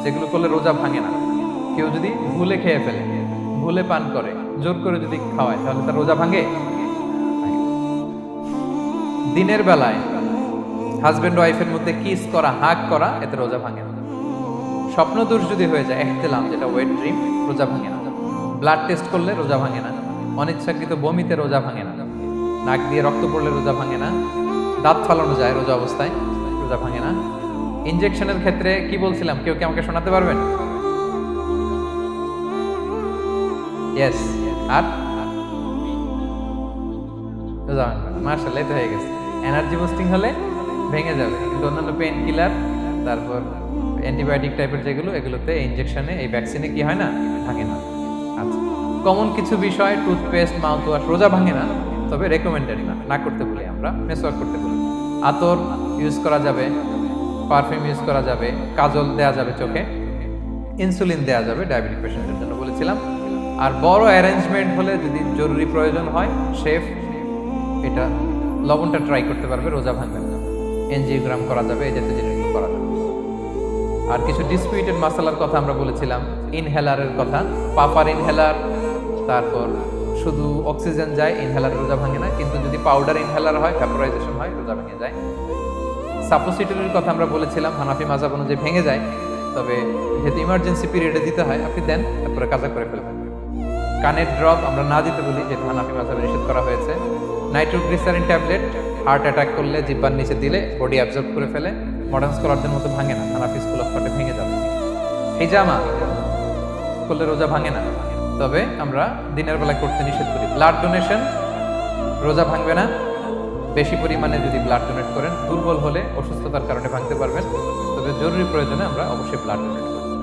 যেগুলো করলে রোজা ভাঙে না। কেউ যদি ভুলে খেয়ে ফেলে, ভুলে পান করে, জোর করে যদি খাওয়ায়, তাহলে তার রোজা ভাঙে? দিনের বেলায় হাজবেন্ড ওয়াইফের মধ্যে কিস করা, হাগ করা, এতে রোজা ভাঙে না। স্বপ্ন দোষ যদি হয়ে যায়, ইহতিলাম যেটা ওয়েট ড্রিম, রোজা ভাঙে না। ব্লাড টেস্ট করলে রোজা ভাঙে না। অনিচ্ছাকৃত বমিতে রোজা ভাঙে না। নাক দিয়ে রক্ত পড়লে রোজা ভাঙে না। দাঁত ফালানো যায় রোজা অবস্থায়, রোজা ভাঙে না। ইনজেকশনের ক্ষেত্রে কি বলছিলাম, কেউ কি আমাকে শোনাতে পারবেন? ইয়েস। আর রোজা ভাঙবে না। মার্শাল্লাহ, এটা হয়ে গেছে। এনার্জি বুস্টিং হলে ভেঙে যাবে, কিন্তু অন্যান্য পেন কিলার, তারপর অ্যান্টিবায়োটিক টাইপের যেগুলো, এগুলোতে ইনজেকশনে, এই ভ্যাকসিনে কি হয় না, ভাঙে না। আচ্ছা, কমন কিছু বিষয়, টুথপেস্ট, মাউথ ওয়াশ রোজা ভাঙে না, তবে রেকমেন্ডেড না, না করতে বলি আমরা। মেসওয়াক করতে বলি। আতর ইউজ করা যাবে, পারফিউম ইউজ করা যাবে, কাজল দেয়া যাবে চোখে, ইনসুলিন দেয়া যাবে ডায়াবেটিক পেশেন্টের জন্য বলেছিলাম। আর বড় অ্যারেঞ্জমেন্ট হলে যদি জরুরি প্রয়োজন হয়, শেফ এটা লবণটা ট্রাই করতে পারবে, রোজা ভাঙবে না। এনজিওগ্রাম করা যাবে, এই জাতীয় জিনিসগুলো করা যাবে। আর কিছু ডিসপিউটেড মাসালার কথা আমরা বলেছিলাম, ইনহেলারের কথা, পাপার ইনহেলার, তারপর শুধু অক্সিজেন যায়, ইনহেলার রোজা ভাঙে না। কিন্তু যদি পাউডার ইনহেলার হয়, ভ্যাপোরাইজেশন হয়, রোজা ভেঙে যায়। সাপোসিটরির কথা আমরা বলেছিলাম, হানাফি মাযহাব অনুযায়ী ভেঙে যায়, তবে যেহেতু ইমার্জেন্সি পিরিয়ডে দিতে হয়, আপনি দেন, তারপরে কাজা করে ফেলবেন। কানের ড্রপ আমরা না দিতে বলি, যেহেতু হানাফি মাযহাবে নিষেধ করা হয়েছে। নাইট্রোগ্লিসারিন ট্যাবলেট হার্ট অ্যাটাক করলে জিহ্বার নিচে দিলে বডি অ্যাবজর্ব করে ফেলে, মডার্ন স্কলারদের মতো ভাঙে না, হানাফি স্কুল অফ থটে ভেঙে যাবে। হিজামা করলে রোজা ভাঙে না, তবে আমরা দিনের বেলা করতে নিষেধ করি। ব্লাড ডোনেশন রোজা ভাঙবে না, বেশি পরিমাণে যদি ব্লাড ডোনেট করেন। দুর্বল হলে, অসুস্থতার কারণে ভাঙতে পারবেন, তবে জরুরি প্রয়োজনে আমরা অবশ্যই ব্লাড ডোনেট করি।